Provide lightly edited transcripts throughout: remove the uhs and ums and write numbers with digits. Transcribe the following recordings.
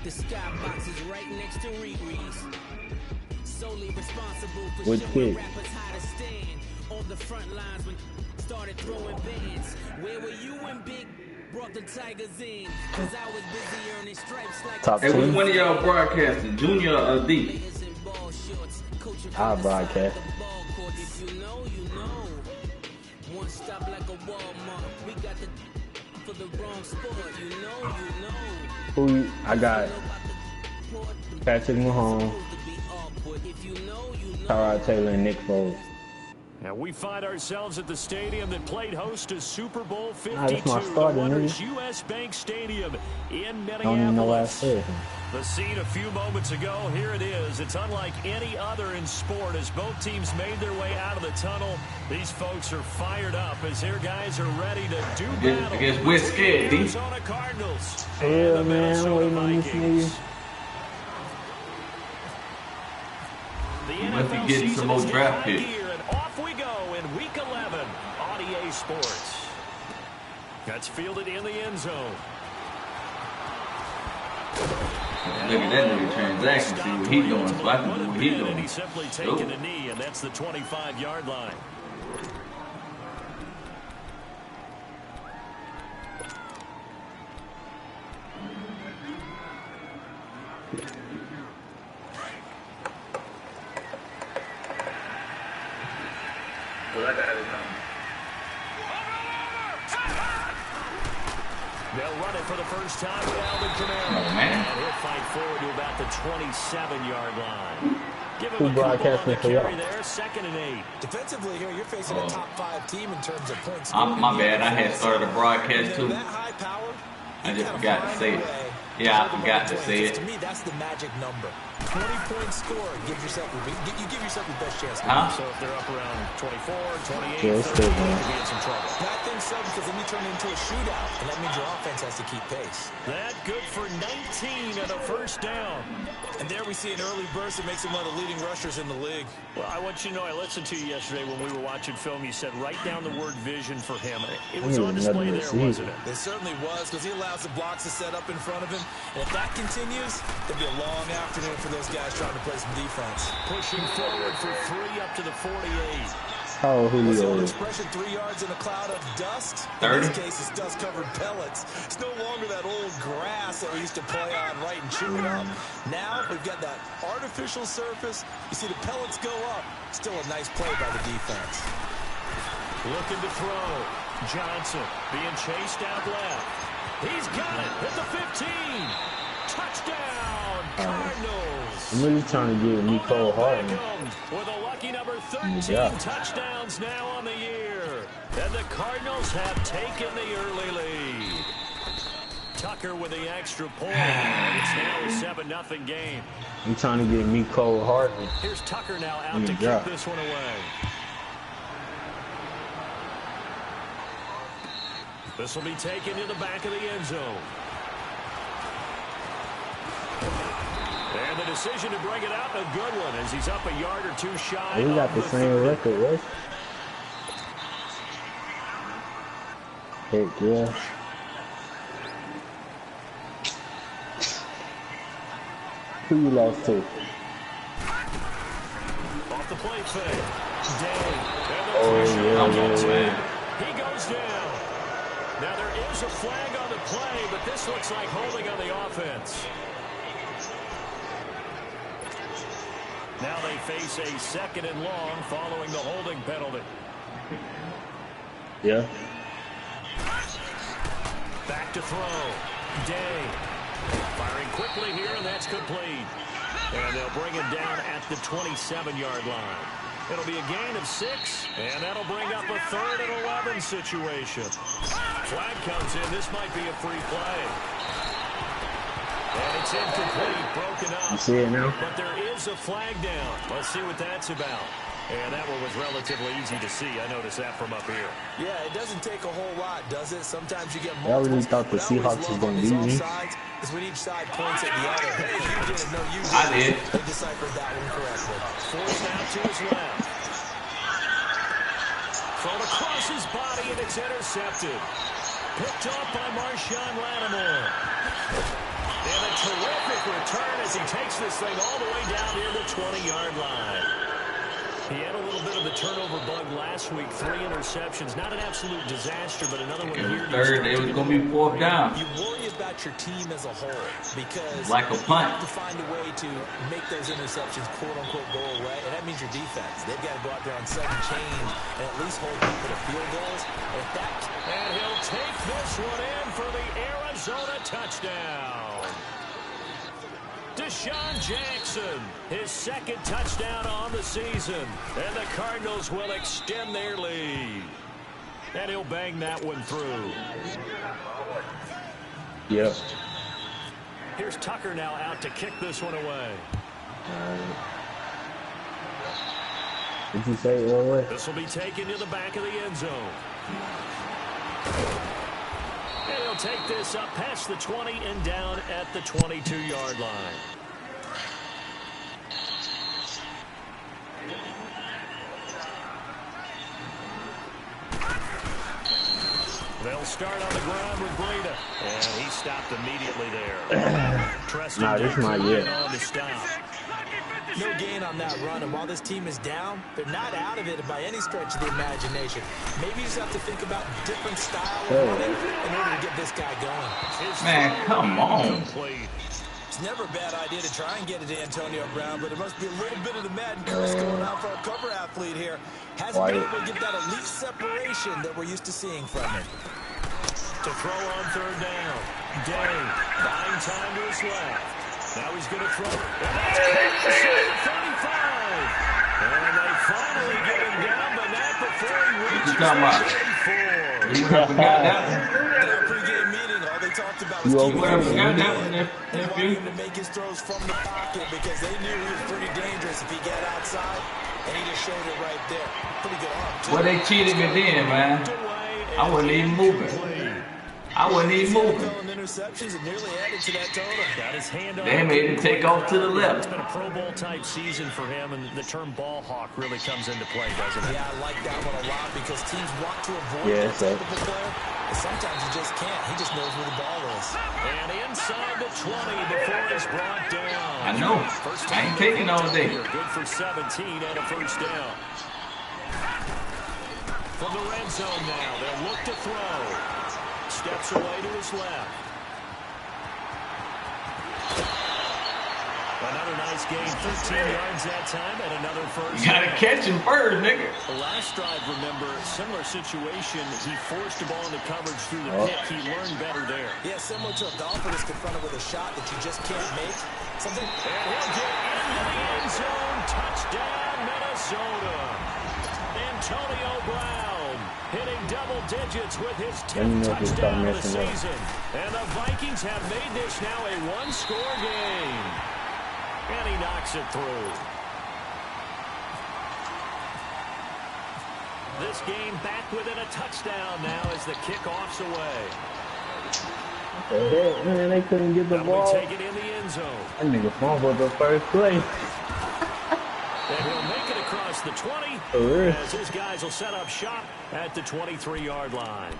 The skybox is right next to Riri's. Solely responsible for Which showing kid? rappers how to stand on the front lines when started throwing bands. Where were you when Big brought the Tigers in? Cause I was busy earning stripes like Top Hey, which 10. one of y'all broadcasting, Junior or D? I broadcast. If you know, you know. One stop like a Walmart. We got the for the wrong sport. You know, you know. Who I got? Patrick Mahomes, Tyrod Taylor, and Nick Foles. And we find ourselves at the stadium that played host to Super Bowl 52, that's my starter, the Wonders nigga. US Bank Stadium in I don't even know what I Minneapolis. said. The scene a few moments ago, here it is. It's unlike any other in sport as both teams made their way out of the tunnel. These folks are fired up as their guys are ready to do battle. I guess we're scared, D. Arizona Cardinals Yeah, and the man, Minnesota waiting on this Vikings. nigga. The You must be NFL getting some season more is in draft high picks. gear, and off we go in Week 11 on EA Sports. That's fielded in the end zone. Look at that nigga transaction. See what he doing. So I can do what he And doing. he's simply taking a knee, and that's the 25-yard line. They'll run it for the first time with Alvin Kamara. Oh, man. And he'll fight forward to about the 27-yard line. Give him Who a couple on broadcasting the for y'all? carry there, 2nd and 8. Defensively here, you're facing a top 5 team in terms of points. My bad. I had started a broadcast too. That high power, I just forgot to say it. Yeah, I forgot to say it. To me, that's the magic number. 20-point score. Give yourself your best chance. Huh? So if they're up around 24, 28, Yeah, it's 30, good, they man. could be in some trouble. I think so, because then you turn it into a shootout, and that means your offense has to keep pace. That good for 19 and a first down. And there we see an early burst that makes him one of the leading rushers in the league. Well, I want you to know, I listened to you yesterday when we were watching film. You said write down the word vision for him. It was on display there, wasn't it? It certainly was, because he allows the blocks to set up in front of him. And if that continues, it'll be a long afternoon for those guys trying to play some defense. Pushing forward for 3 up to the 48. How old What's the Julio old is? expression, 3 yards in a cloud of dust? 30. In this case, it's dust-covered pellets. It's no longer that old grass that we used to play on, right, and chew it up. Now we've got that artificial surface. You see the pellets go up. Still a nice play by the defense. Looking to throw. Johnson being chased out left. He's got it at the 15. Touchdown, Cardinals. I'm really trying to get Nicole Harden. With a lucky number 13 touchdowns now on the year. And the Cardinals have taken the early lead. Tucker with the extra point. And it's now a 7-0 game. I'm trying to get Nicole Harden. Here's Tucker now out to Yeah. kick this one away. This will be taken to the back of the end zone. And the decision to bring it out, a good one, as he's up a yard or 2 shy. We got of the same 30. record, right? Heck yeah. Who you lost to? Off the play fake. Day. Yeah. He goes down. Now there is a flag on the play, but this looks like holding on the offense. Now they face a 2nd and long following the holding penalty. Yeah. Back to throw. Day. Firing quickly here, and that's complete. And they'll bring him down at the 27-yard line. It'll be a gain of 6, and that'll bring up a 3rd and 11 situation. Flag comes in. This might be a free play. And it's incomplete, broken up. You see it now? But there is a flag down. Let's see what that's about. And that one was relatively easy to see. I noticed that from up here. Yeah, it doesn't take a whole lot, does it? Sometimes you get I really multiples. thought the Seahawks was going to beat me. Is when each side points at the other. Hey, you did it. No, you did. I did. They deciphered that one correctly. Forced out to his left. Thrown across his body, and it's intercepted. Picked up by Marshawn Lattimore. And a terrific as he takes this thing all the way down near the 20-yard line. He had a little bit of the turnover bug last week. 3 interceptions. Not an absolute disaster, but another one here. Third, it was going to be 4th down. You worry about your team as a whole because like a punt. You have to find a way to make those interceptions, quote-unquote, go away, and that means your defense. They've got to go out there on second change and at least hold people to field goals. And he'll take this one in for the Arizona touchdown. Deshaun Jackson, his 2nd touchdown on the season. And the Cardinals will extend their lead. And he'll bang that one through. Yep. Here's Tucker now out to kick this one away. Did you say it one way? This will be taken to the back of the end zone. And he'll take this up past the 20 and down at the 22-yard line. They'll start on the ground with Breida. And he stopped immediately there. Nah, this is my year. On to stop. No gain on that run, and while this team is down, they're not out of it by any stretch of the imagination. Maybe you just have to think about different style of running in order to get this guy going. Man, come on. It's never a bad idea to try and get it to Antonio Brown, but it must be a little bit of the Madden curse going on for a cover athlete here. Hasn't been able to get that elite separation that we're used to seeing from him. To throw on 3rd down. Day buying time to his left. Now he's going to throw it. And that's close to the 35. And they finally get him down, but not before he reaches the 34. You forgot that one. In our pregame meeting, all they talked about was You keeping him that one. They wanted him to make his throws from the pocket because they knew he was pretty dangerous if he got outside, and he just showed it right there. Pretty good arm, too. Well, they cheated me then, man. I wasn't even moving. Interceptions and nearly added to that total. Got his hand on. They made him take off to the left. It's been a Pro Bowl type season for him, and the term ball hawk really comes into play, doesn't it? Yeah, I like that one a lot because teams want to avoid that type of a player, but sometimes you just can't. He just knows where the ball is. And inside the 20 before it's brought down. I know. I ain't taking all day. Good for 17 and a 1st down. From the red zone now, they'll look to throw. Steps away to his left. Another nice game, 13 yards that time, and another 1st. You gotta catch him first, nigga. The last drive, remember, similar situation. He forced the ball into coverage through the pick. He learned better there. Yeah, similar to a golfer that's confronted with a shot that you just can't make. Something. And he'll get into the end zone. Touchdown, Minnesota. Antonio Brown hitting double digits with his 10th touchdown of the season. And the Vikings have made this now a 1-score game. And he knocks it through. This game back within a touchdown now as the kickoff's away. Man, they couldn't get the ball. Take it in the end zone. That nigga fumbled the first play. And he'll make it across the 20 as his guys will set up shop at the 23-yard line.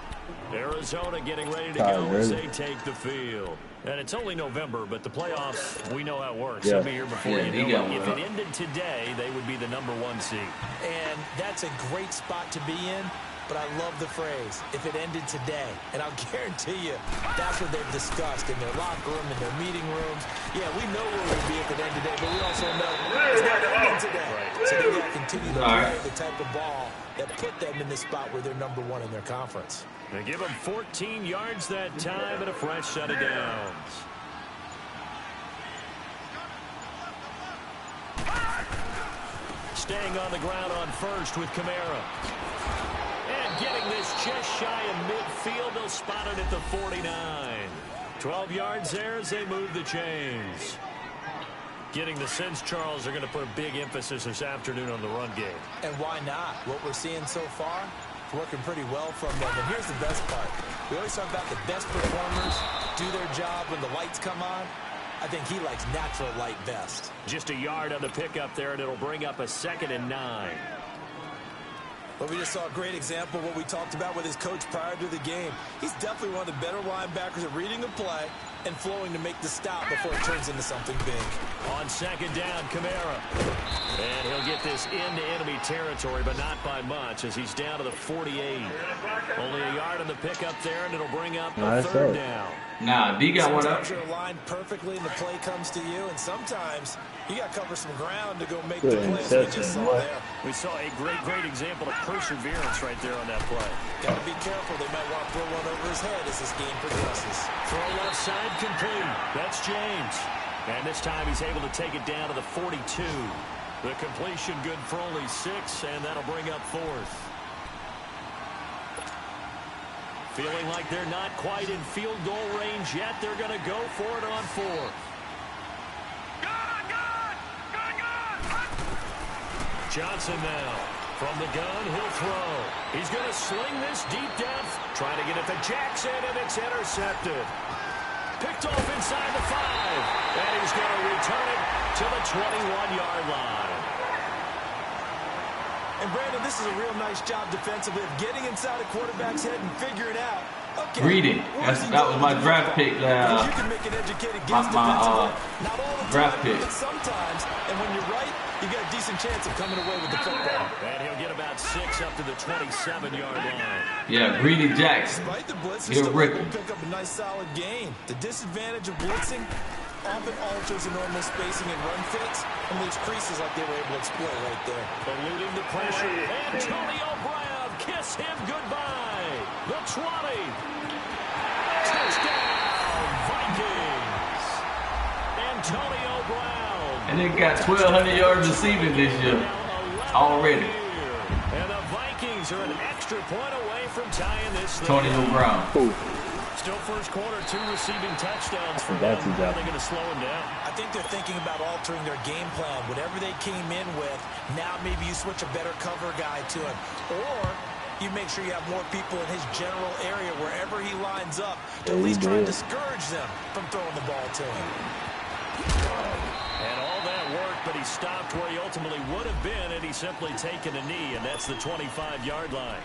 Arizona getting ready to go as they take the field. And it's only November, but the playoffs, we know how it works. They'll be here before you know it. If it ended today, they would be the #1 seed. And that's a great spot to be in. But I love the phrase, if it ended today. And I'll guarantee you, that's what they've discussed in their locker room, in their meeting rooms. Yeah, we know where we'll be if it ended today, but we also know it's not ending today. Right. So they got to continue to play the type of ball that put them in the spot where they're #1 in their conference. They give them 14 yards that time and a fresh set of downs. Staying on the ground on first with Kamara. And getting this just shy of midfield, they'll spot it at the 49. 12 yards there as they move the chains. Getting the sense, Charles, are going to put a big emphasis this afternoon on the run game. And why not? What we're seeing so far, it's working pretty well from them. And here's the best part. We always talk about the best performers do their job when the lights come on. I think he likes natural light best. Just a yard on the pickup there, and it'll bring up a 2nd and 9. Well, we just saw a great example of what we talked about with his coach prior to the game. He's definitely one of the better linebackers at reading the play and flowing to make the stop before it turns into something big. On second down, Kamara. And he'll get this into enemy territory, but not by much, as he's down to the 48. Only a yard on the pickup there, and it'll bring up a third down. Nah, D got one up. Sometimes you're aligned perfectly and the play comes to you, and sometimes you got to cover some ground to go make the play, as we just saw there. We saw a great example of perseverance right there on that play. Got to be careful. They might want to throw one over his head as this game progresses. Throw left side complete. That's James. And this time he's able to take it down to the 42. The completion good for only 6, and that'll bring up 4th. Feeling like they're not quite in field goal range yet. They're going to go for it on 4th. Johnson now. From the gun, he'll throw. He's going to sling this deep down. Trying to get it to Jackson, and it's intercepted. Picked off inside the 5. And he's going to return it to the 21-yard line. And, Brandon, this is a real nice job defensively of getting inside a quarterback's head and figuring out, okay, reading. That was my draft pick. you can make an educated guess defensively. Not all the draft pick. but sometimes. And when you're right, you got a decent chance of coming away with the football. And he'll get about 6 up to the 27-yard line. Yeah, Greedy Jackson. Despite the blitz, He'll rip will him. pick up a nice solid gain. The disadvantage of blitzing often alters the normal spacing and run fits and leaves creases like they were able to exploit right there. Eluding the pressure. Antonio Brown, kiss him goodbye. The 20. Touchdown, Vikings. Antonio Brown. And they got 1,200 yards receiving this year already. And the Vikings are an extra point away from tying this thing. Antonio Brown. Still first quarter, 2 receiving touchdowns for them. That's How are exactly. they going to slow him down? I think they're thinking about altering their game plan. Whatever they came in with, now maybe you switch a better cover guy to him. Or you make sure you have more people in his general area wherever he lines up to at least try and discourage them from throwing the ball to him. And all that worked, but he stopped where he ultimately would have been, and he's simply taken a knee, and that's the 25-yard line.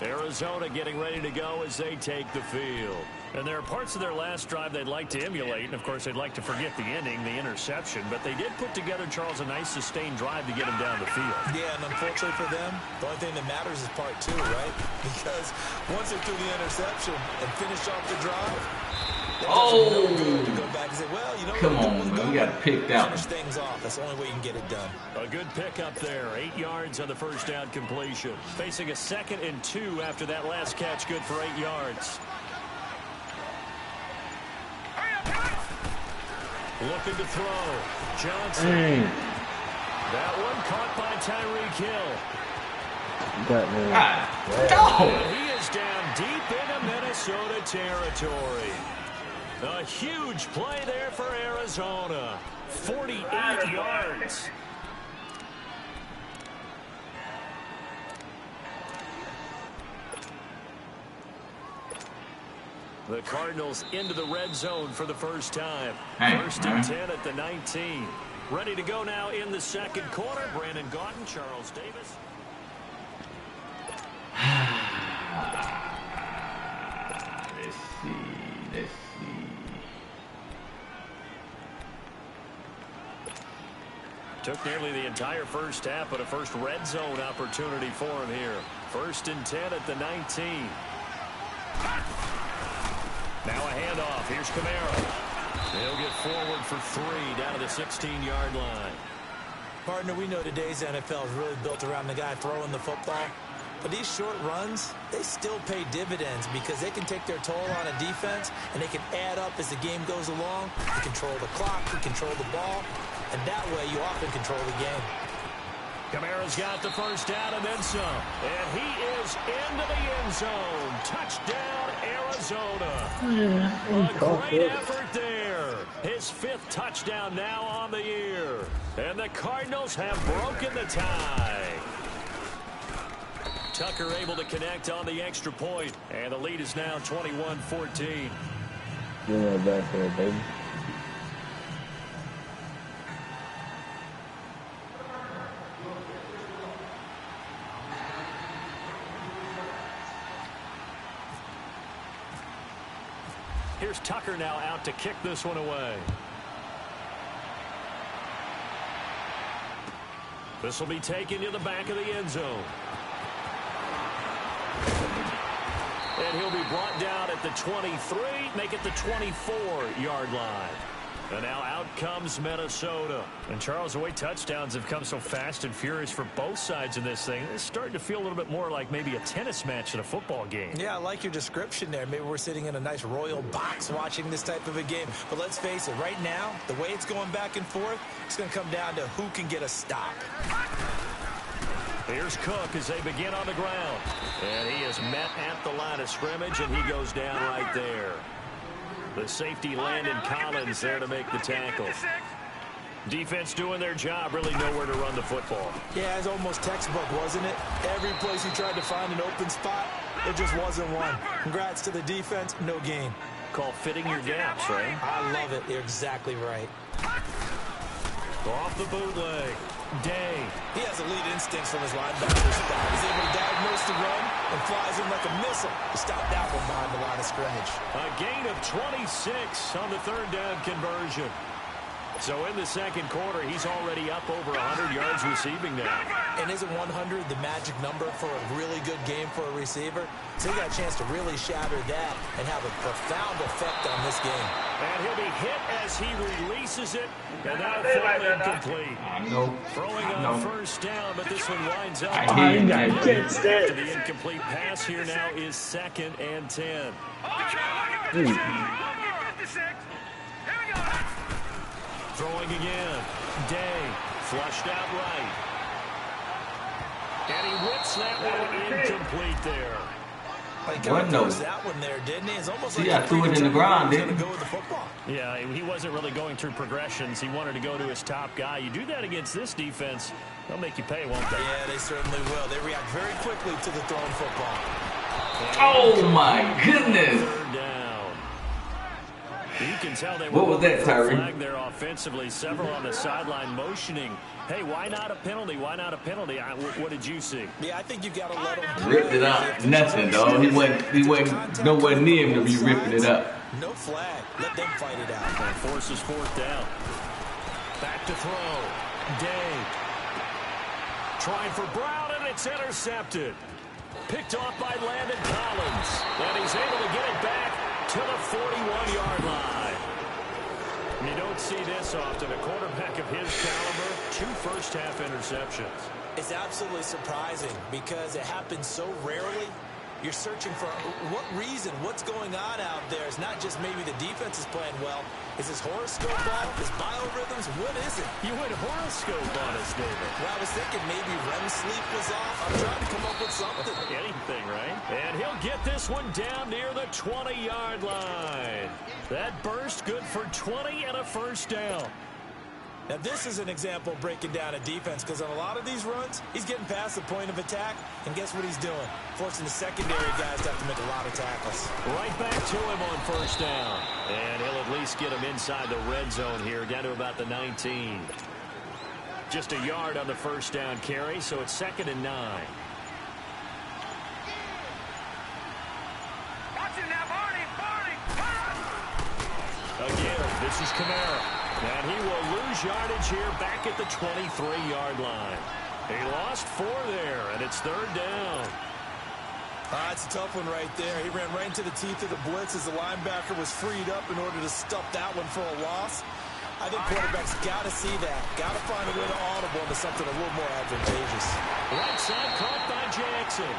Arizona getting ready to go as they take the field. And there are parts of their last drive they'd like to emulate, and of course they'd like to forget the ending, the interception, but they did put together, Charles, a nice sustained drive to get him down the field. Yeah, and unfortunately for them, the only thing that matters is part 2, right? Because once they threw the interception and finished off the drive, Oh! to go back and say, well, you know, Come on, man. We got picked out. Finish things off. That's the only way you can get it done. A good pickup there. 8 yards on the first down completion. Facing a 2nd and 2 after that last catch, good for 8 yards. Looking to throw. Johnson. That one caught by Tyreek Hill. And he is down deep into Minnesota territory. A huge play there for Arizona. 48 yards. The Cardinals into the red zone for the first time. First and 10 at the 19. Ready to go now in the second quarter. Brandon Gaudin, Charles Davis. Let's see. Took nearly the entire first half, but a first red zone opportunity for him here. First and 10 at the 19. Now a handoff. Here's Kamara. He'll get forward for 3 down to the 16-yard line. Partner, we know today's NFL is really built around the guy throwing the football. But these short runs, they still pay dividends because they can take their toll on a defense and they can add up as the game goes along. You control the clock, you control the ball, and that way you often control the game. Kamara's got the first down and then some. And he is into the end zone. Touchdown, Arizona. A great effort there. His 5th touchdown now on the year. And the Cardinals have broken the tie. Tucker able to connect on the extra point. And the lead is now 21-14. Yeah, back there, baby. Here's Tucker now out to kick this one away. This will be taken to the back of the end zone. And he'll be brought down at the 23, make it the 24-yard line. And now out comes Minnesota. And Charles, the way touchdowns have come so fast and furious for both sides in this thing, it's starting to feel a little bit more like maybe a tennis match than a football game. Yeah, I like your description there. Maybe we're sitting in a nice royal box watching this type of a game. But let's face it, right now, the way it's going back and forth, it's going to come down to who can get a stop. Here's Cook as they begin on the ground. And he is met at the line of scrimmage, and he goes down right there. The safety, Landon Collins, there to make the tackle. Defense doing their job, really nowhere to run the football. Yeah, it's almost textbook, wasn't it? Every place he tried to find an open spot, there just wasn't one. Congrats to the defense, no gain. Call fitting your gaps, right? I love it. You're exactly right. Off the bootleg. Day. He has elite instincts from his linebacker spot. He's able to diagnose the run and flies in like a missile to stop that one behind the line of scrimmage. A gain of 26 on the third down conversion. So in the second quarter, he's already up over 100 yards receiving now. And isn't 100 the magic number for a really good game for a receiver? So he got a chance to really shatter that and have a profound effect on this game. And he'll be hit as he releases it. And now falling incomplete. Throwing on first down, but this one winds up. The incomplete pass here now is 2nd and 10. Throwing again. Day. Flushed out right. And he whips that one incomplete there. What no? That one there, didn't he? It's almost See, like I threw it in the ground, didn't he? Go with the football. Yeah, he wasn't really going through progressions. He wanted to go to his top guy. You do that against this defense, they'll make you pay, won't they? Yeah, they certainly will. They react very quickly to the thrown football. Oh, my goodness. Third down. You can tell they What were was that, Tyree? flag there offensively. Several on the sideline motioning. Hey, why not a penalty? Why not a penalty? What did you see? Yeah, I think you've got to let him Ripped it out. Nothing, dog. He wasn't nowhere near him to be ripping it up. No flag. Let them fight it out. And forces fourth down. Back to throw. Day. Trying for Brown, and it's intercepted. Picked off by Landon Collins. And he's able to get it back to the 41-yard line. You don't see this often. A quarterback of his caliber, 2 first-half interceptions. It's absolutely surprising because it happens so rarely. You're searching for what reason, what's going on out there. It's not just maybe the defense is playing well. Is this horoscope ball? Is biorhythms? What is it? You went horoscope on us, David. Well, I was thinking maybe REM sleep was off. I'm trying to come up with something. Anything, right? And he'll get this one down near the 20-yard line. That burst good for 20 and a first down. Now, this is an example of breaking down a defense because on a lot of these runs, he's getting past the point of attack, and guess what he's doing? Forcing the secondary guys to have to make a lot of tackles. Right back to him on first down. And he'll at least get him inside the red zone here, down to about the 19. Just a yard on the first down carry, so it's 2nd and 9. Again, this is Kamara. And he will lose yardage here back at the 23-yard line. He lost 4 there, and it's 3rd down. That's a tough one right there. He ran right into the teeth of the blitz as the linebacker was freed up in order to stuff that one for a loss. I think quarterbacks got to see that. Got to find a way to audible into something a little more advantageous. Right side caught by Jackson.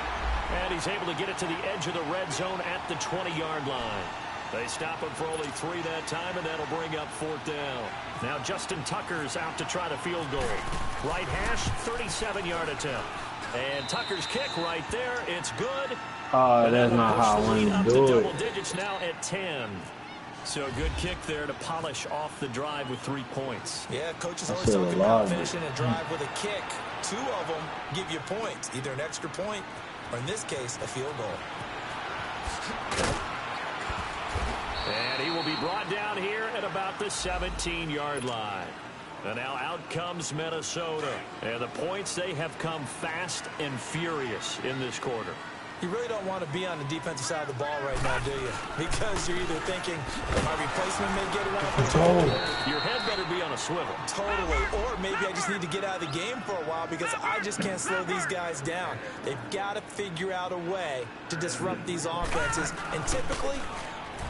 And he's able to get it to the edge of the red zone at the 20-yard line. They stop him for only 3 that time, and that'll bring up 4th down. Now Justin Tucker's out to try the field goal. Right hash, 37-yard attempt. And Tucker's kick right there. It's good. Oh, that's not how I want to do it. Double digits now at 10. So a good kick there to polish off the drive with 3 points. Yeah, coaches always talking about finishing a drive with a kick. 2 of them give you points, either an extra point or, in this case, a field goal. And he will be brought down here at about the 17-yard line. And now out comes Minnesota. And the points, they have come fast and furious in this quarter. You really don't want to be on the defensive side of the ball right now, do you? Because you're either thinking, my replacement may get it out of control. Your head better be on a swivel. Totally. Or maybe I just need to get out of the game for a while because I just can't slow these guys down. They've got to figure out a way to disrupt these offenses. And typically,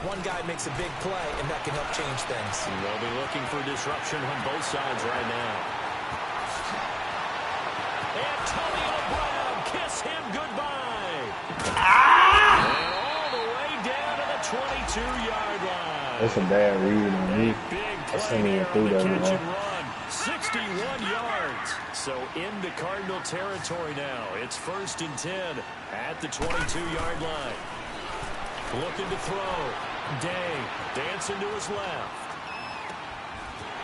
one guy makes a big play, and that can help change things. They'll be looking for disruption on both sides right now. Antonio Brown, kiss him goodbye. And all the way down to the 22-yard line. That's a bad read on me. Big I sent play him there through on the that catch one. and run. 61 yards. So into Cardinal territory now. It's 1st and 10 at the 22-yard line. Looking to throw. Day dancing to his left.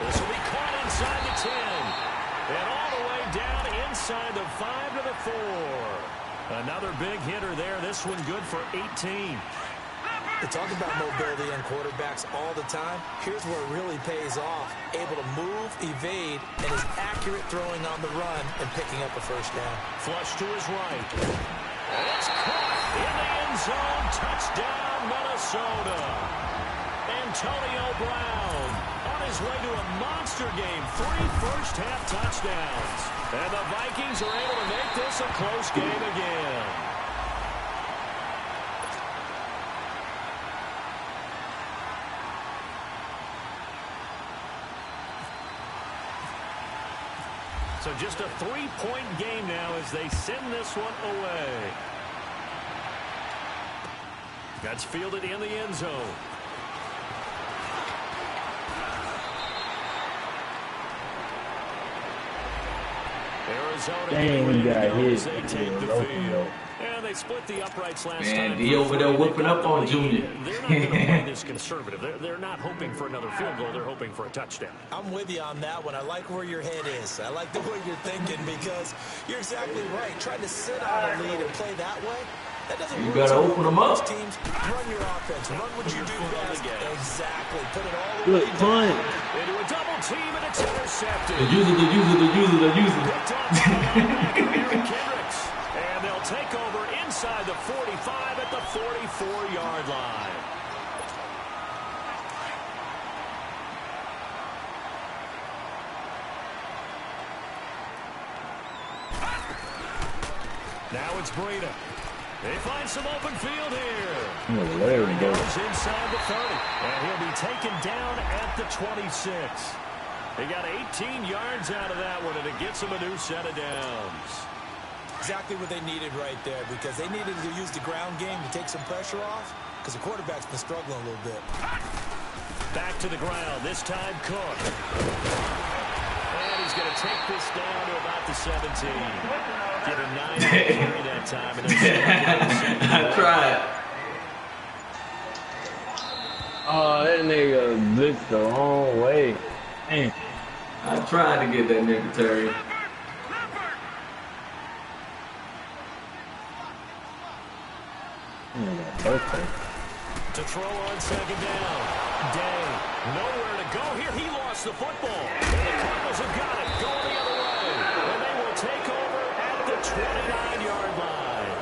This will be caught inside the 10. And all the way down inside the 5 to the 4. Another big hitter there. This one good for 18. They talk about mobility on quarterbacks all the time. Here's where it really pays off. Able to move, evade, and is accurate throwing on the run and picking up a first down. Flush to his right. It's caught in the end zone. Touchdown, Minnesota. Antonio Brown on his way to a monster game. 3 first-half touchdowns. And the Vikings are able to make this a close game again. So just a 3-point game now as they send this one away. That's fielded in the end zone. Arizona Dang, he got hit. they take the field. And they split the uprights last time. Man, he over there whipping up on Junior. They're not going to play this conservative. They're not hoping for another field goal. They're hoping for a touchdown. I'm with you on that one. I like where your head is. I like the way you're thinking because you're exactly right. Trying to sit on a lead and play that way, that doesn't work. You gotta open them up. Teams, run your offense. Run what you do best. Exactly. Put it all the Look, way punt. Into a double team, and it's intercepted. The user. Picked off by Aaron Kendricks. And they'll take over inside the 45 at the 44-yard line. Now it's Breida. They find some open field here. There we go. Goes inside the 30. And he'll be taken down at the 26. They got 18 yards out of that one, and it gets them a new set of downs. Exactly what they needed right there because they needed to use the ground game to take some pressure off because the quarterback's been struggling a little bit. Back to the ground, this time Cook. And he's going to take this down to about the 17. Get a 9 carry that time. And I tried. Oh, that nigga blitzed the wrong way. Dang. I tried to get that nigga Terry. To throw on second down. Day, nowhere to go here. He lost the football. And the Cardinals have got it. Going the other way. And they will take over at the 29-yard line.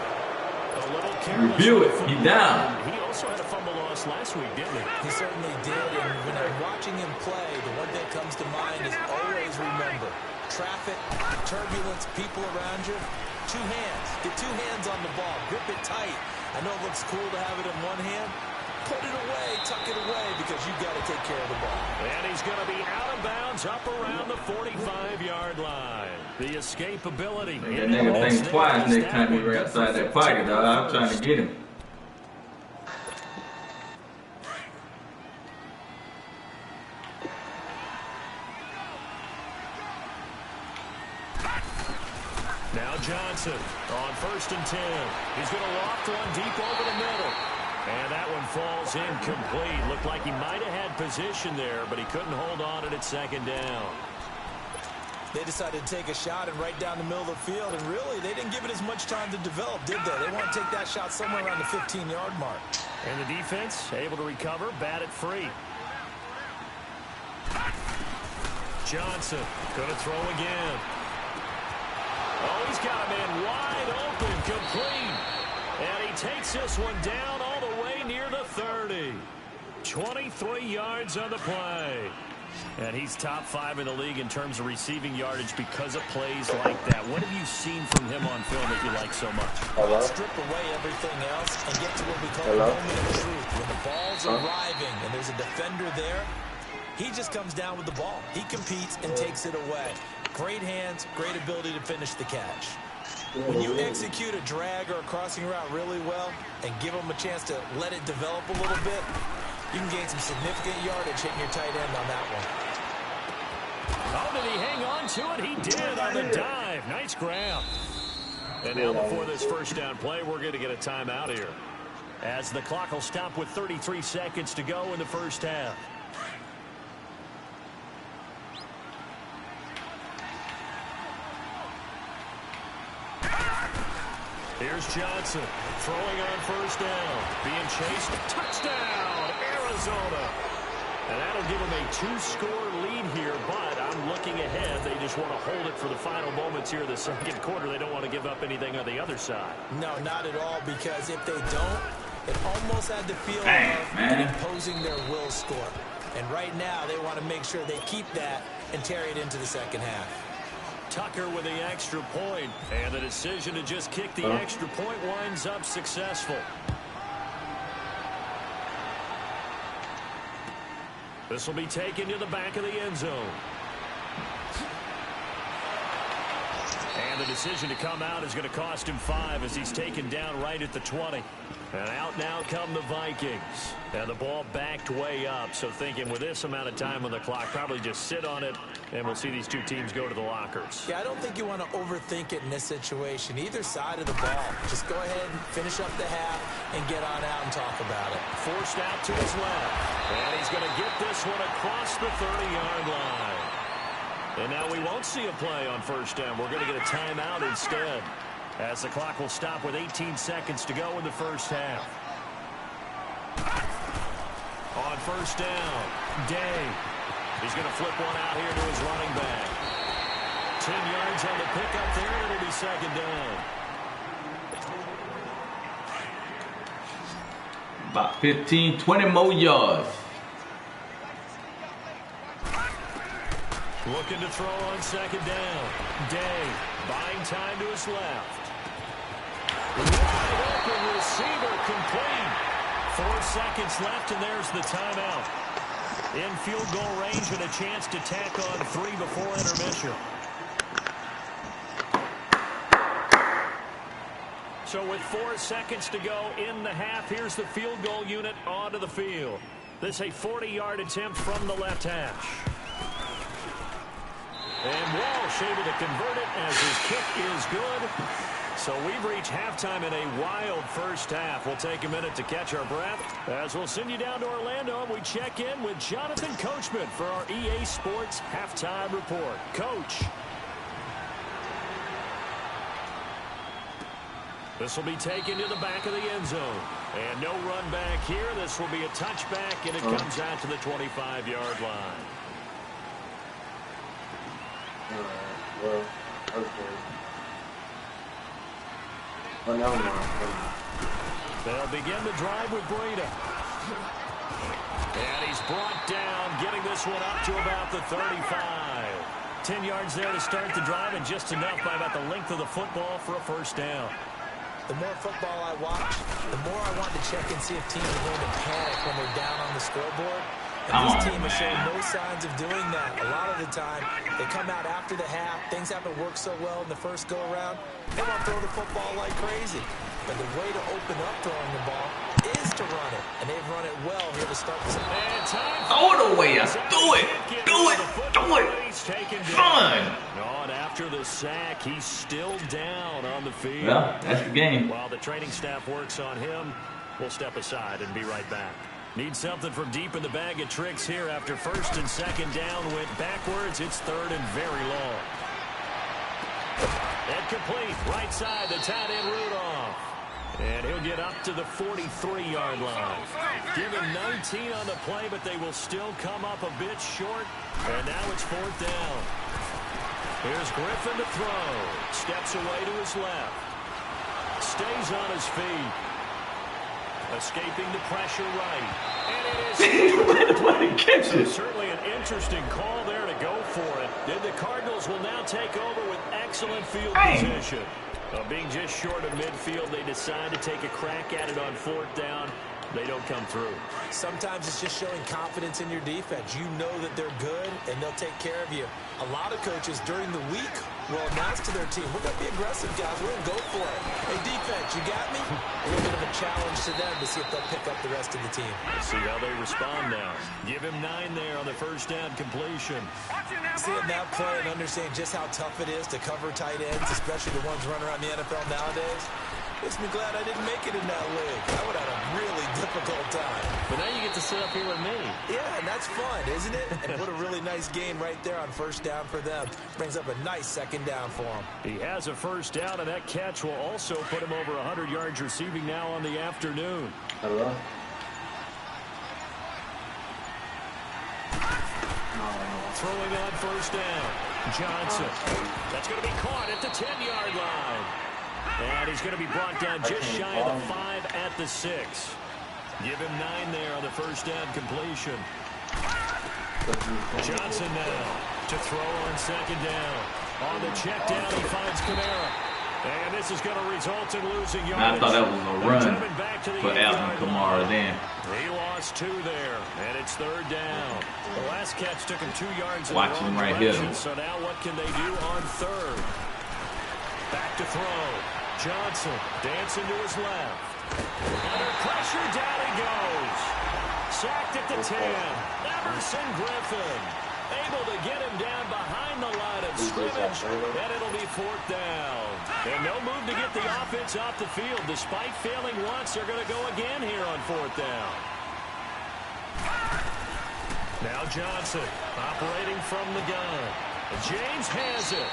A little careless. Review it. He down. He also had a fumble loss last week, didn't he? He certainly did, and when I'm watching him play, the one thing that comes to mind is always remember, traffic, turbulence, people around you, 2 hands. Get 2 hands on the ball. Grip it tight. I know it looks cool to have it in one hand. Put it away, tuck it away, because you've got to take care of the ball. And he's going to be out of bounds up around the 45-yard line. The escapability. That nigga think twice next time he ran outside that pocket, dog. I'm trying to get him. Now Johnson on 1st and 10. He's going to loft one deep over the middle. And that one falls incomplete. Looked like he might have had position there, but he couldn't hold on at its 2nd down. They decided to take a shot and right down the middle of the field, and really, they didn't give it as much time to develop, did they? They want to take that shot somewhere around the 15-yard mark. And the defense able to recover, bat it free. Johnson going to throw again. Oh, he's got a man wide open, complete. And he takes this one down all the way near the 30. 23 yards on the play. And he's top 5 in the league in terms of receiving yardage because of plays like that. What have you seen from him on film that you like so much? Hello? Strip away everything else and get to what we call the moment of truth. When the ball's arriving and there's a defender there, he just comes down with the ball. He competes and takes it away. Great hands, great ability to finish the catch. When you execute a drag or a crossing route really well and give him a chance to let it develop a little bit, you can gain some significant yardage hitting your tight end on that one. Oh, did he hang on to it? He did on the dive. Nice grab. And now before this first down play, we're going to get a timeout here, as the clock will stop with 33 seconds to go in the first half. Here's Johnson throwing on first down. Being chased. Touchdown, Arizona. And that'll give them a 2-score lead here, but I'm looking ahead. They just want to hold it for the final moments here in the second quarter. They don't want to give up anything on the other side. No, not at all, because if they don't, it almost had the feel of imposing their will score. And right now, they want to make sure they keep that and carry it into the second half. Tucker with the extra point, and the decision to just kick the extra point winds up successful. This will be taken to the back of the end zone. And the decision to come out is going to cost him 5 as he's taken down right at the 20. And out now come the Vikings. And the ball backed way up, so thinking with this amount of time on the clock, probably just sit on it, and we'll see these two teams go to the lockers. Yeah, I don't think you want to overthink it in this situation. Either side of the ball. Just go ahead and finish up the half and get on out and talk about it. Forced out to his left. And he's going to get this one across the 30-yard line. And now we won't see a play on first down. We're going to get a timeout instead, as the clock will stop with 18 seconds to go in the first half. On first down, Day. He's going to flip one out here to his running back. 10 yards on the pickup there, and it'll be second down. About 15, 20 more yards. Looking to throw on second down. Day buying time to his left. Wide open receiver complete. 4 seconds left, and there's the timeout. In field goal range and a chance to tack on 3 before intermission. So with 4 seconds to go in the half, here's the field goal unit onto the field. This is a 40-yard attempt from the left hash. And Walsh able to convert it as his kick is good. So we've reached halftime in a wild first half. We'll take a minute to catch our breath as we'll send you down to Orlando, and we check in with Jonathan Coachman for our EA Sports Halftime Report. Coach. This will be taken to the back of the end zone. And no run back here. This will be a touchback, and it comes out to the 25-yard line. Well, okay. Well, never mind. They'll begin the drive with Breida. And he's brought down, getting this one up to about the 35. 10 yards there to start the drive, and just enough by about the length of the football for a first down. The more football I watch, the more I want to check and see if teams are going to panic when they're down on the scoreboard. And this team has shown no signs of doing that. A lot of the time, they come out after the half. Things haven't worked so well in the first go-around. They want to throw the football like crazy. But the way to open up throwing the ball is to run it. And they've run it well here to start this. Throw it away. Do it. Do it. Do it. Fun. And after the sack, he's still down on the field. Well, that's the game. While the training staff works on him, we'll step aside and be right back. Need something from deep in the bag of tricks here after first and second down went backwards. It's third and very long. And complete. Right side, the tight end Rudolph. And he'll get up to the 43-yard line. Given 19 on the play, but they will still come up a bit short. And now it's fourth down. Here's Griffin to throw. Steps away to his left. Stays on his feet. Escaping the pressure right. And it is. So certainly an interesting call there to go for it. Then the Cardinals will now take over with excellent field position. Being just short of midfield, they decide to take a crack at it on 4th down. They don't come through. Sometimes it's just showing confidence in your defense. You know that they're good, and they'll take care of you. A lot of coaches during the week will announce to their team, we're going to be aggressive, guys. We're going to go for it. Hey, defense, you got me? A little bit of a challenge to them to see if they'll pick up the rest of the team. Let's see how they respond now. Give him 9 there on the 1st down completion. Seeing that play and understand just how tough it is to cover tight ends, especially the ones running around the NFL nowadays, makes me glad I didn't make it in that league. I would have had a really difficult time. But now you get to sit up here with me. Yeah, and that's fun, isn't it? And put a really nice game right there on 1st down for them. Brings up a nice 2nd down for him. He has a 1st down, and that catch will also put him over 100 yards receiving now on the afternoon. Hello? Throwing on 1st down. Johnson. That's going to be caught at the 10-yard line. And he's going to be brought down just shy of the 5 at the 6. Give him 9 there on the 1st down completion. Johnson now to throw on 2nd down. On the check down, he finds Kamara. And this is going to result in losing yards. I thought that was a run for Alvin Kamara then. He lost 2 there, and it's 3rd down. The last catch took him 2 yards in Watch the wrong him right direction. here. So now what can they do on 3rd? Back to throw. Johnson dancing to his left. Under pressure, down he goes. Sacked at the 10. Emerson Griffin able to get him down behind the line of scrimmage, and it'll be 4th down. And no move to get the offense off the field. Despite failing once, they're going to go again here on 4th down. Now Johnson operating from the gun. James has it.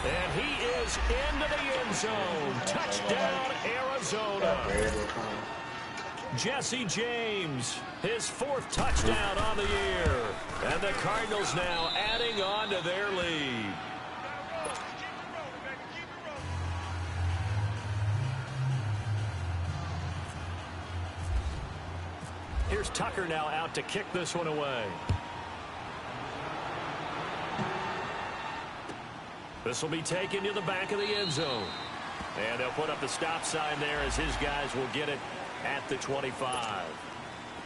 And he is into the end zone. Touchdown, Arizona. Jesse James, his 4th touchdown on the year. And the Cardinals now adding on to their lead. Here's Tucker now out to kick this one away. This will be taken to the back of the end zone. And they'll put up the stop sign there as his guys will get it at the 25.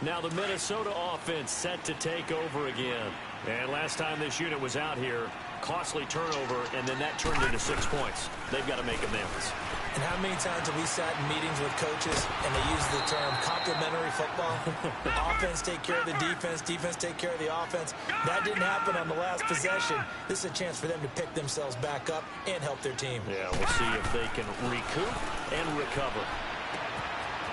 Now the Minnesota offense set to take over again. And last time this unit was out here, costly turnover, and then that turned into 6 points. They've got to make amends. And how many times have we sat in meetings with coaches and they use the term complementary football? Offense take care of the defense, defense take care of the offense. That didn't happen on the last possession. This is a chance for them to pick themselves back up and help their team. Yeah, we'll see if they can recoup and recover.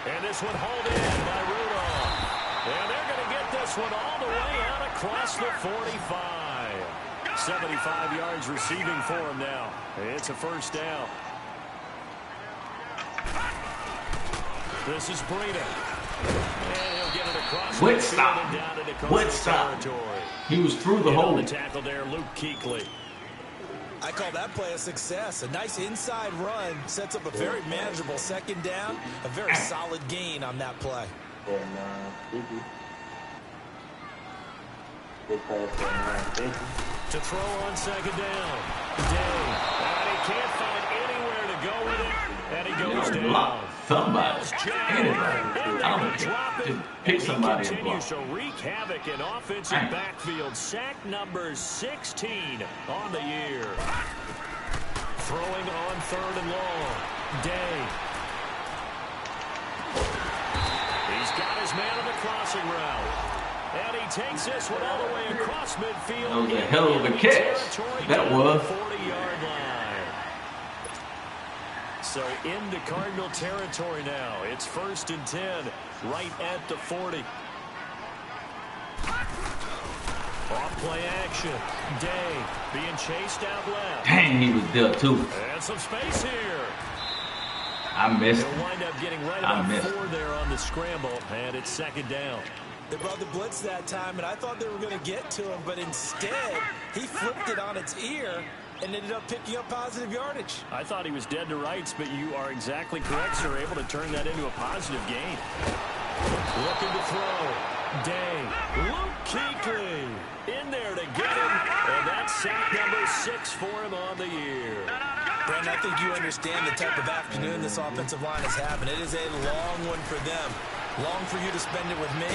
And this one hauled in by Rudolph. And they're going to get this one all the way out across the 45. 75 yards receiving for him now. It's a 1st down. This is Breida. And he'll get it across the field and down into Cardinals territory. He was through the hole. The tackle there, Luke Kuechly. I call that play a success. A nice inside run sets up a very manageable 2nd down. A very solid gain on that play. To throw on 2nd down. Day. And he can't find anywhere to go with it. And he goes down. Somebody. Anybody. I don't know. Just pick somebody and block. Continues to wreak havoc in offensive backfield. Sack number 16 on the year. Throwing on 3rd and long. Day. He's got his man on the crossing route. And he takes this one all the way across midfield. That was a hell of a catch. That was. 40-yard line. So into Cardinal territory now. It's 1st and 10, right at the 40. Off play action. Day being chased out left. Dang, he was there too. And some space here. I missed They'll him. wind up getting right about 4 there on the scramble, and it's 2nd down. They brought the blitz that time, and I thought they were going to get to him, but instead, he flipped it on its ear and ended up picking up positive yardage. I thought he was dead to rights, but you are exactly correct, sir. Able to turn that into a positive gain. Looking to throw. Day. Luke Kuechly in there to get him. And that's sack number 6 for him on the year. Brent, I think you understand the type of afternoon this offensive line is having. It is a long one for them. Long for you to spend it with me.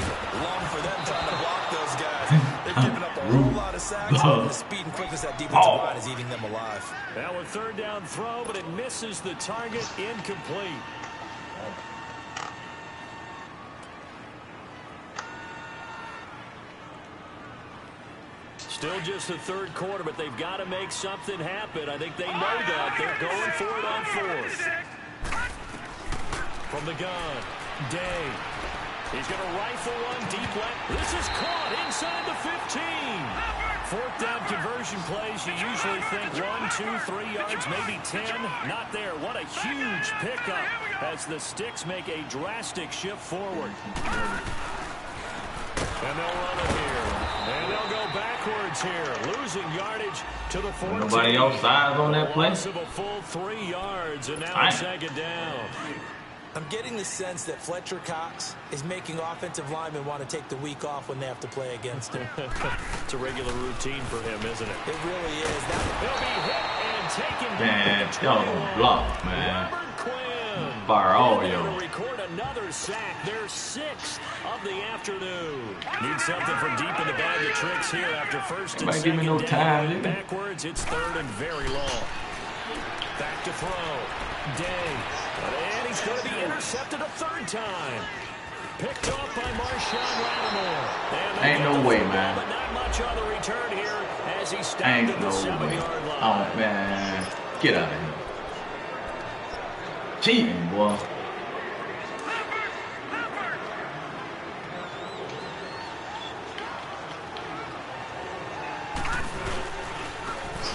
Long for them trying to block those guys. They're giving up a whole lot of sacks. And the speed and quickness that defensive line is eating them alive. Now a third down throw, but it misses the target. Incomplete. Still just the third quarter, but they've got to make something happen. I think they know that. They're going for it on fourth. From the gun, Day. He's going to rifle one deep left. This is caught inside the 15. Fourth down conversion plays, you usually think 1, 2, 3 yards, maybe 10. Not there. What a huge pickup as the Sticks make a drastic shift forward. And they'll run it here. And they'll go backwards here. Losing yardage to the 14. Nobody else size on that play? Loss of a full 3 yards, and now it's second down. I'm getting the sense that Fletcher Cox is making offensive linemen want to take the week off when they have to play against him. It's a regular routine for him, isn't it? It really is. He'll be hit and taken Man, back. y'all gonna block, man. Robert Quinn. Fire all To y'all. record another sack, their 6th of the afternoon. Need something from deep in the bag of tricks here after first and Might give me no second time, down. nigga. Backwards, it's third and very long. Back to throw. Day. And he's going to be intercepted a third time. Picked off by Marshawn Lattimore. Ain't no way, man. But not much on the return here as he stopped Ain't at the no 7-yard line. Oh, man. Get out of here. Cheating, boy.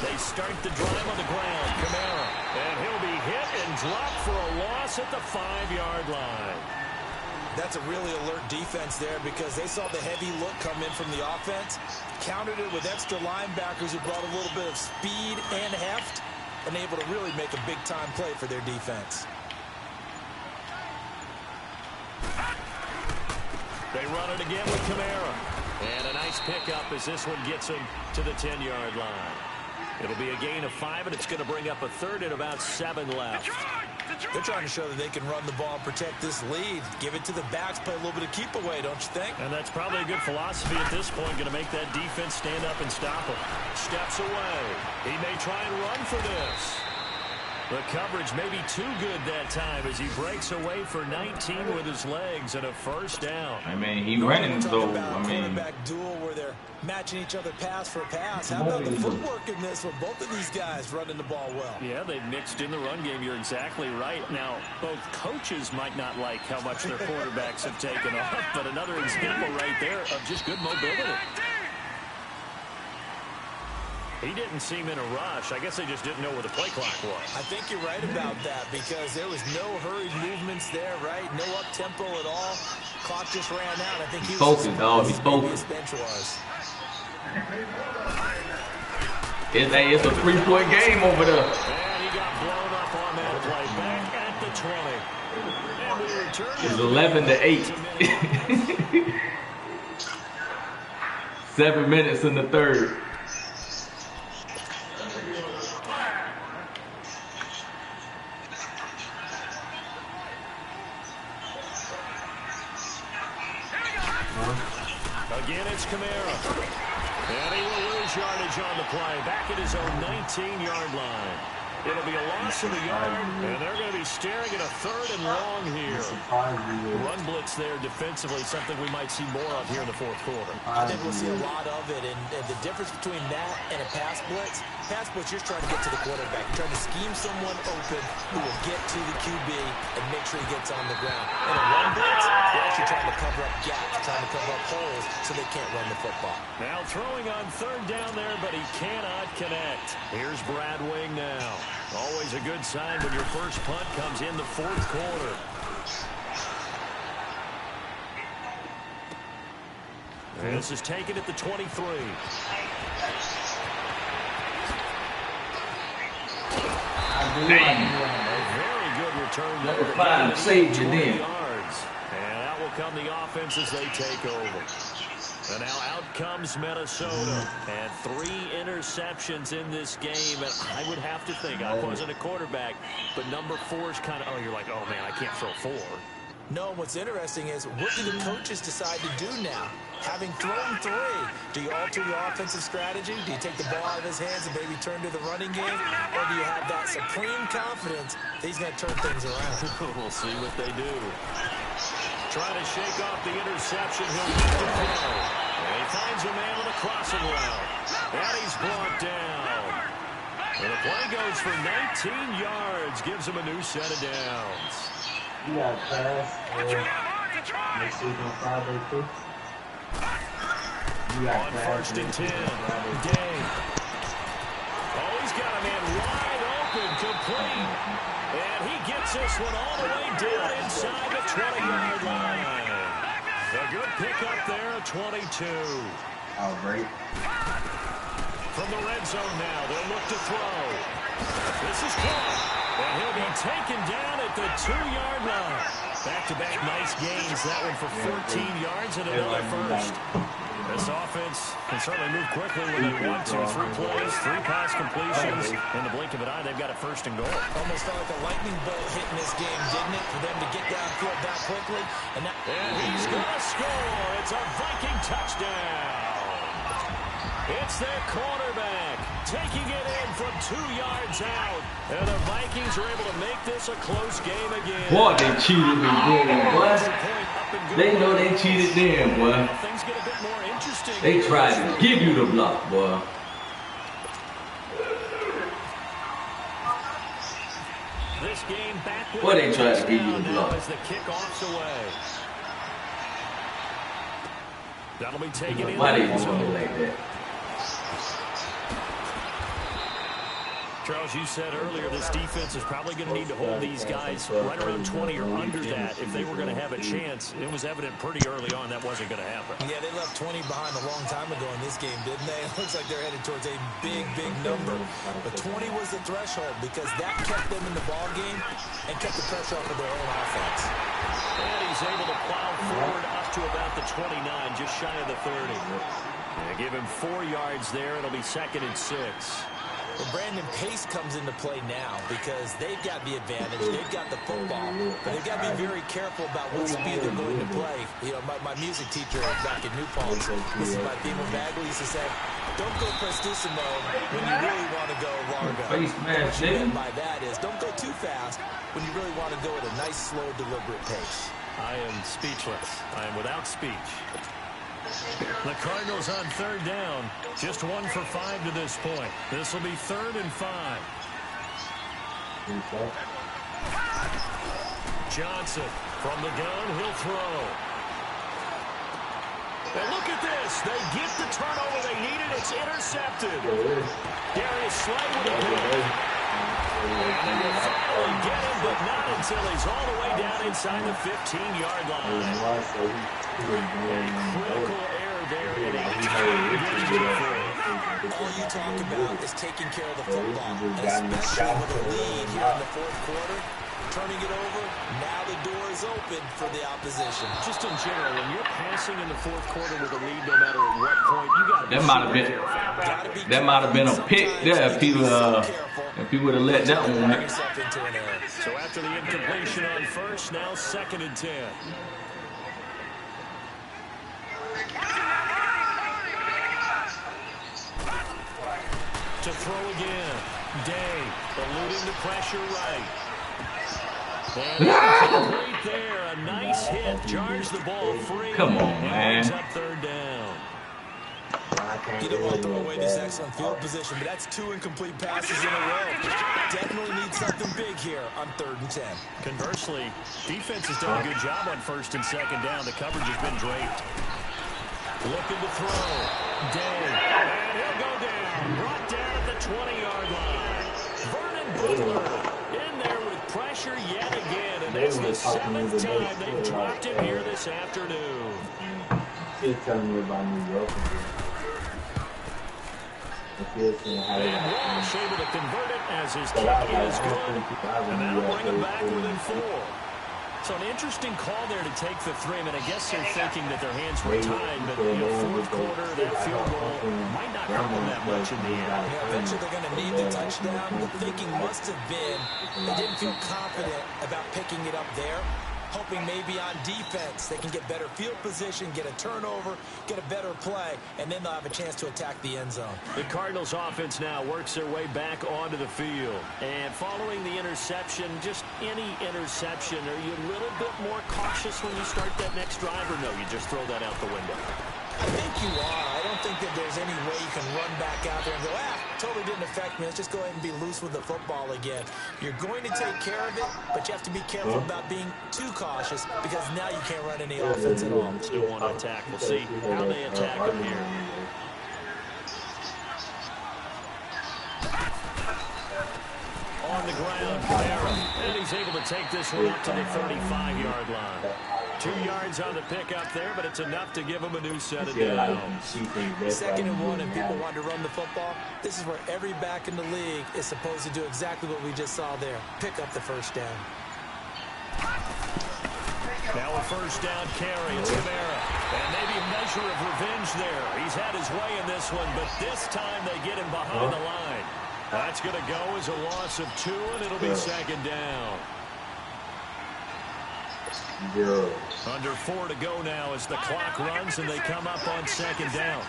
They start the drive on the ground. Kamara. And he'll be hit and dropped for a loss at the 5-yard line. That's a really alert defense there because they saw the heavy look come in from the offense, countered it with extra linebackers who brought a little bit of speed and heft, and able to really make a big-time play for their defense. They run it again with Kamara. And a nice pickup as this one gets him to the 10-yard line. It'll be a gain of 5, and it's going to bring up a third and about 7 left. They're trying to show that they can run the ball and protect this lead. Give it to the backs, play a little bit of keep away, don't you think? And that's probably a good philosophy at this point, going to make that defense stand up and stop him. Steps away. He may try and run for this. The coverage may be too good that time as he breaks away for 19 with his legs and a first down. I mean, he running, so, I mean. Quarterback duel where they're matching each other pass for pass. How about the footwork in this with both of these guys running the ball well? Yeah, they've mixed in the run game. You're exactly right. Now, both coaches might not like how much their quarterbacks have taken off, but another example right there of just good mobility. He didn't seem in a rush. I guess they just didn't know where the play clock was. I think you're right about that because there was no hurried movements there, right? No up-tempo at all. Clock just ran out. I think he was focused, dog. He's focused. Bench was. It's a 3-point game over there. And he got blown up on that play. Back at the 20. And we return. It's 11-8. 7 minutes in the third. Again, it's Kamara. And he will lose yardage on the play. Back at his own 19-yard line. It'll be a loss of a yard, and they're going to be staring at a third and long here. Run blitz there defensively, something we might see more of here in the fourth quarter. I think we'll see a lot of it, and the difference between that and a pass blitz, you're trying to get to the quarterback. You're trying to scheme someone open who will get to the QB and make sure he gets on the ground. In a run blitz, you're actually trying to cover up gaps, trying to cover up holes so they can't run the football. Now throwing on third down there, but he cannot connect. Here's Brad Wing now. Always a good sign when your first punt comes in the fourth quarter. And this is taken at the 23. Dang. A very good return there. Fine, saved you 20 then. yards. And out will come the offense as they take over. And now out comes Minnesota. And 3 interceptions in this game. And I would have to think, I wasn't a quarterback, but number 4 is kind of, oh, you're like, oh, man, I can't throw 4. No, what's interesting is what do the coaches decide to do now? Having thrown 3, do you alter your offensive strategy? Do you take the ball out of his hands and maybe turn to the running game? Or do you have that supreme confidence that he's going to turn things around? We'll see what they do. Trying to shake off the interception. He'll get the throw. And he finds a man on the crossing route. And he's brought down. And the play goes for 19 yards. Gives him a new set of downs. You got pass. Next week on Friday too. On 1st and 10. Day. Oh, he's got a man wide open, complete. And he gets this one all the way down inside the 20-yard line. A good pickup there, 22. Oh, great. From the red zone now, they'll look to throw. This is caught. And he'll be taken down at the 2-yard line. Back-to-back nice gains. That one for 14 yards and another first. This offense can certainly move quickly when they want to. 3 plays, 3 pass completions. In the blink of an eye, they've got a 1st and goal. Almost felt like a lightning bolt hitting this game, didn't it? For them to get downfield that quickly. And he's going to score. It's a Viking touchdown. It's their quarterback taking it in from 2 yards out. And the Vikings are able to make this a close game again. Boy, they cheated me then, boy. They know they cheated then, boy. Things get a bit more interesting. They tried to give you the block, boy. This game back with Boy, they tried to give you the block. as the kickoff's away. That'll be taken in. Why they doing it like that? Charles, you said earlier this defense is probably going to need to hold these guys right around 20 or under that if they were going to have a chance. It was evident pretty early on that wasn't going to happen. yeah, they left 20 behind a long time ago in this game, didn't they? It looks like they're headed towards a big, big number. But 20 was the threshold because that kept them in the ball game and kept the pressure off of their own offense. And he's able to plow forward up to about the 29, just shy of the 30. They give him 4 yards there. It'll be 2nd and 6. Well, Brandon, pace comes into play now because they've got the advantage. They've got the football, but they've got to be very careful about what speed they're going to play. You know, my music teacher back in New Paltz, this is my theme of Bagley, used to say, don't go prestissimo when you really want to go largo. What you mean by that is don't go too fast when you really want to go at a nice, slow, deliberate pace. I am speechless. I am without speech. The Cardinals on 3rd down. Just 1 for 5 to this point. This will be 3rd and 5. Johnson from the gun. He'll throw. And look at this. They get the turnover they needed. It's intercepted. Darius Slay with a pick. And they will finally get him, but not until he's all the way down inside the 15-yard line. Critical error there in a All you talk about is taking care of the football, especially with a lead here in the 4th quarter. Turning it over, now the door is open for the opposition. Just in general, when you're passing in the 4th quarter with a lead, no matter at what point, you got to That might have been a pick there if he would have let that one win. So after the incompletion on 1st, now 2nd and 10. To throw again. Day eluding the pressure right. And right there, a nice hit, jars the ball free. Come on, man. Up 3rd down. You don't want to throw away this excellent field position, but that's 2 incomplete passes in a row. Definitely need something big here on 3rd and 10. Conversely, defense has done a good job on 1st and 2nd down. The coverage has been draped. Looking to throw. Day. And he'll go down. Brought down at the 20-yard line. Vernon Butler in there with pressure yet again. And that's the 7th time they've dropped him here this afternoon. She's telling me about New York. And Walsh able to convert it as his kick is good. And that'll bring him back within 4. So an interesting call there to take the 3. I mean, I guess they're thinking that their hands were tied, but fourth quarter, that field goal might not help them that much in the end. Yeah, eventually they're going to need the touchdown. The thinking must have been they didn't feel confident about picking it up there, hoping maybe on defense they can get better field position, get a turnover, get a better play, and then they'll have a chance to attack the end zone. The Cardinals offense now works their way back onto the field. And following the interception, just any interception, are you a little bit more cautious when you start that next drive, or no, you just throw that out the window? I think you are. I don't think that there's any way you can run back out there and go, totally didn't affect me. Let's just go ahead and be loose with the football again. You're going to take care of it, but you have to be careful about being too cautious because now you can't run any offense at all. Still want to attack. We'll see how they attack him here. On the ground, Kamara, and he's able to take this one up to the 35-yard line. 2 yards on the pickup there, but it's enough to give him a new set of downs. 2nd and 1, and people want to run the football. This is where every back in the league is supposed to do exactly what we just saw there. Pick up the first down. Now a first down carry. It's Kamara. And maybe a measure of revenge there. He's had his way in this one, but this time they get him behind the line. That's going to go as a loss of 2, and it'll be 2nd down. Under 4 to go now as the clock runs and they come up on 2nd down.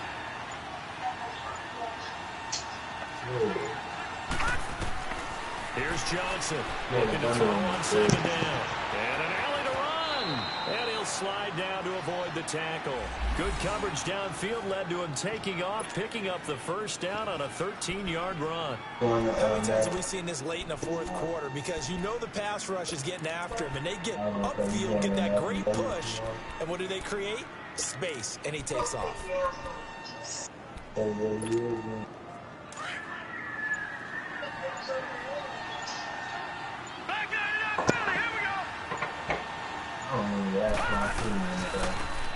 Here's Johnson looking to throw on 2nd down. And an alley to run. And he'll slide down to avoid the tackle. Good coverage downfield led to him taking off, picking up the first down on a 13-yard run. How many times have we seen this late in the fourth quarter? Because you know the pass rush is getting after him, and they get upfield, get that great push, and what do they create? Space, and he takes off.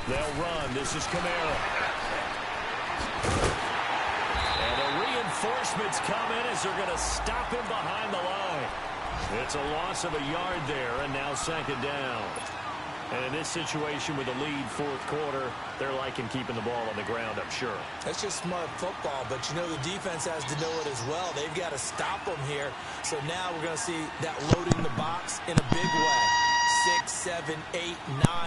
They'll run. This is Kamara. And the reinforcements come in as they're going to stop him behind the line. It's a loss of a yard there, and now 2nd down. And in this situation with the lead fourth quarter, they're liking keeping the ball on the ground, I'm sure. That's just smart football, but you know the defense has to know it as well. They've got to stop them here. So now we're going to see that loading the box in a big way. 6, 7, 8,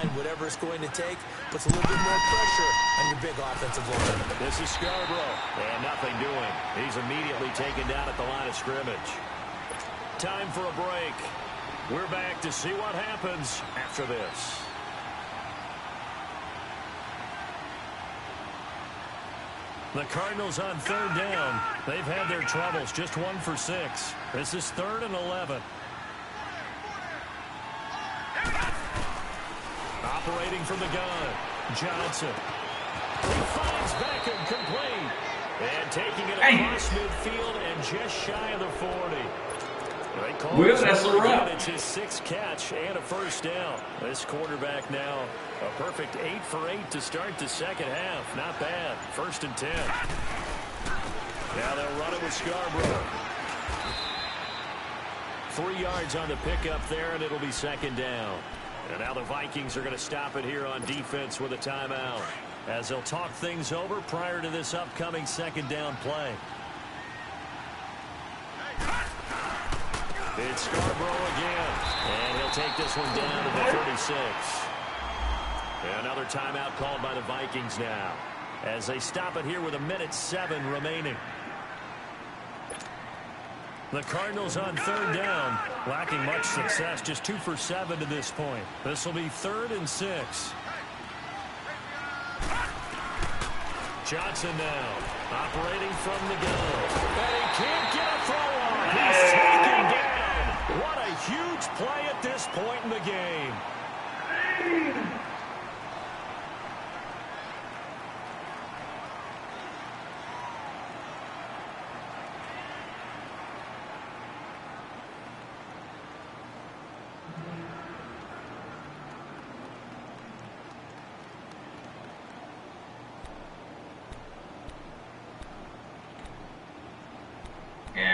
9, whatever it's going to take, puts a little bit more pressure on your big offensive line. This is Scarborough, and nothing doing. He's immediately taken down at the line of scrimmage. Time for a break. We're back to see what happens after this. The Cardinals on 3rd down. They've had their troubles, just 1 for 6. This is 3rd and 11. Operating from the gun, Johnson. He finds Beckham complete. And taking it across midfield and just shy of the 40. Well, that's a wrap. It's his 6th catch and a first down. This quarterback now a perfect 8 for 8 to start the second half. Not bad. 1st and 10. Now they'll run it with Scarborough. 3 yards on the pickup there, and it'll be 2nd down. And now the Vikings are going to stop it here on defense with a timeout, as they'll talk things over prior to this upcoming 2nd down play. It's Scarborough again, and he'll take this one down to the 36. Another timeout called by the Vikings now, as they stop it here with 1:07 remaining. The Cardinals on 3rd down, lacking much success, just 2 for 7 to this point. This will be 3rd and 6. Johnson now, operating from the gun. And he can't get a throw on. He's taken down. What a huge play at this point in the game.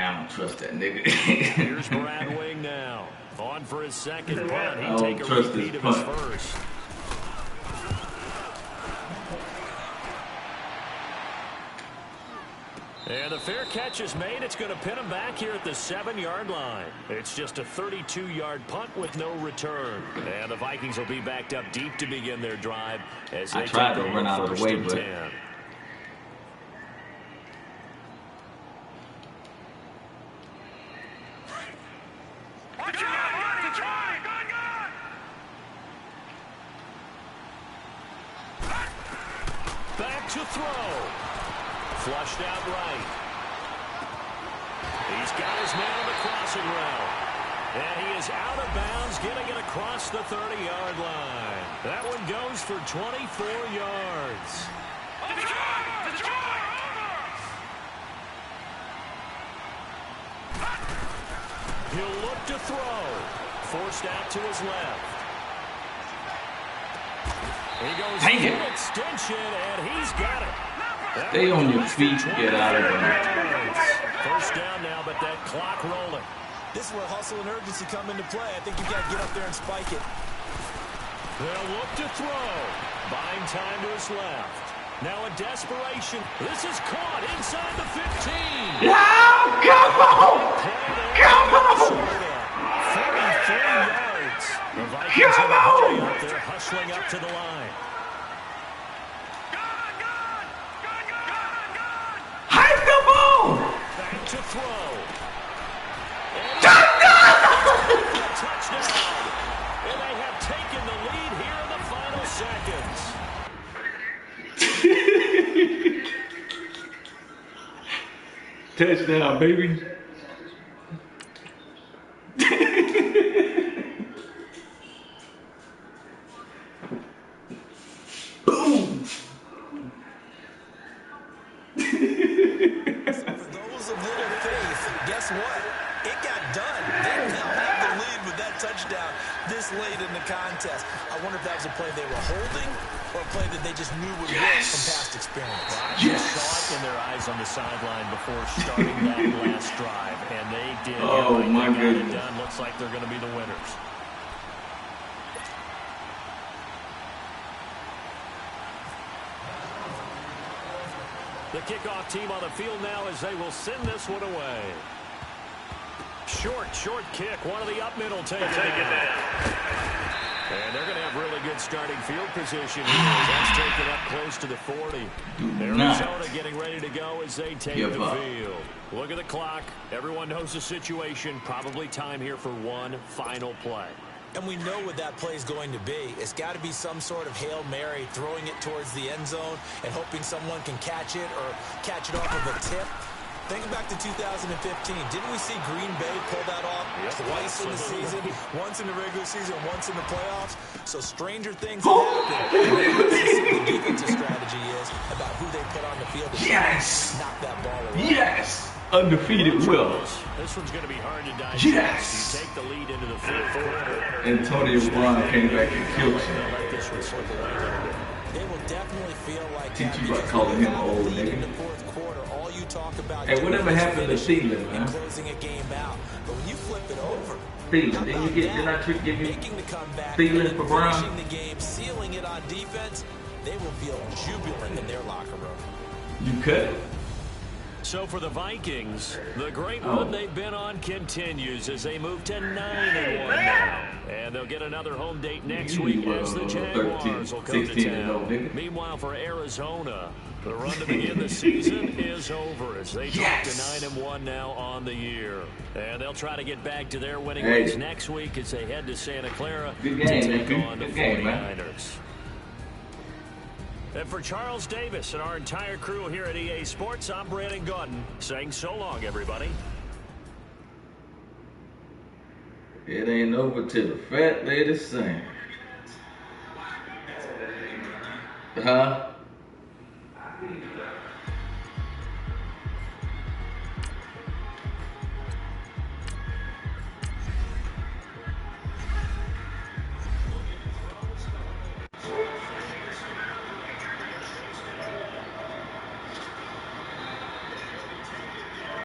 I don't trust that nigga. Here's Brad Wing now. On for his second punt. He'd take a repeat of his first. And the fair catch is made. It's going to pin him back here at the 7-yard line. It's just a 32-yard punt with no return. And the Vikings will be backed up deep to begin their drive as they tried to run out of the way, but 10. Back to throw. Flushed out right. He's got his man on the crossing route. And he is out of bounds, getting it across the 30-yard line. That one goes for 24 yards. He'll look to throw. Forced out to his left. He goes full extension, and he's got it. Stay on your feet, get out of there. First down now, but that clock rolling. This is where hustle and urgency come into play. I think you got to get up there and spike it. They'll look to throw. Buying time to his left. Now a desperation. This is caught inside the 15. Yeah, come on! Come on! 43 yards. The Vikings have a hurry up. They're hustling up to the line. Back to throw. Touchdown. And they have taken the lead here in the final seconds. Touchdown, baby. Boom. Guess what? It got done. They now have the lead with that touchdown this late in the contest. I wonder if that was a play they were holding or a play that they just knew would work from past experience. Yes. Saw it in their eyes on the sideline before starting that last drive, and they did. Oh, my goodness. It done. Looks like they're going to be the winners. The kickoff team on the field now as they will send this one away. Short kick. One of the up middle take it down. And they're going to have really good starting field position here. That's taken up close to the 40. Arizona getting ready to go as they take the field. Look at the clock. Everyone knows the situation. Probably time here for one final play. And we know what that play is going to be. It's got to be some sort of Hail Mary, throwing it towards the end zone and hoping someone can catch it or catch it off of a tip. Thinking back to 2015, didn't we see Green Bay pull that off twice in the season? Once in the regular season, once in the playoffs. So stranger things have happened. The defensive strategy is about who they put on the field to knock that ball away. Yes! Undefeated Will. This one's going to be hard to digest. Yes! You take the lead into the fourth quarter. Antonio Brown came back and killed you. Let this one slip away a little bit. They will definitely feel like Teach that you about because calling him they old, lead in nigga. the fourth quarter. All you talk about Hey, whatever happened to Thielen, man? closing a game out. But when you flip it over, Thielen, didn't you get, didn't I give you making the comeback, Thielen for Brown? finishing the game, sealing it on defense, they will feel jubilant in their locker room. You cut it. So for the Vikings, the great run they've been on continues as they move to 9-1 now. And they'll get another home date next week as the Jaguars will come to town. Meanwhile, for Arizona, the run to begin the season is over as they drop to 9-1 now on the year. And they'll try to get back to their winning ways next week as they head to Santa Clara to take on the 49ers. And for Charles Davis and our entire crew here at EA Sports, I'm Brandon Gordon saying so long, everybody. It ain't over till the fat lady sings. Huh?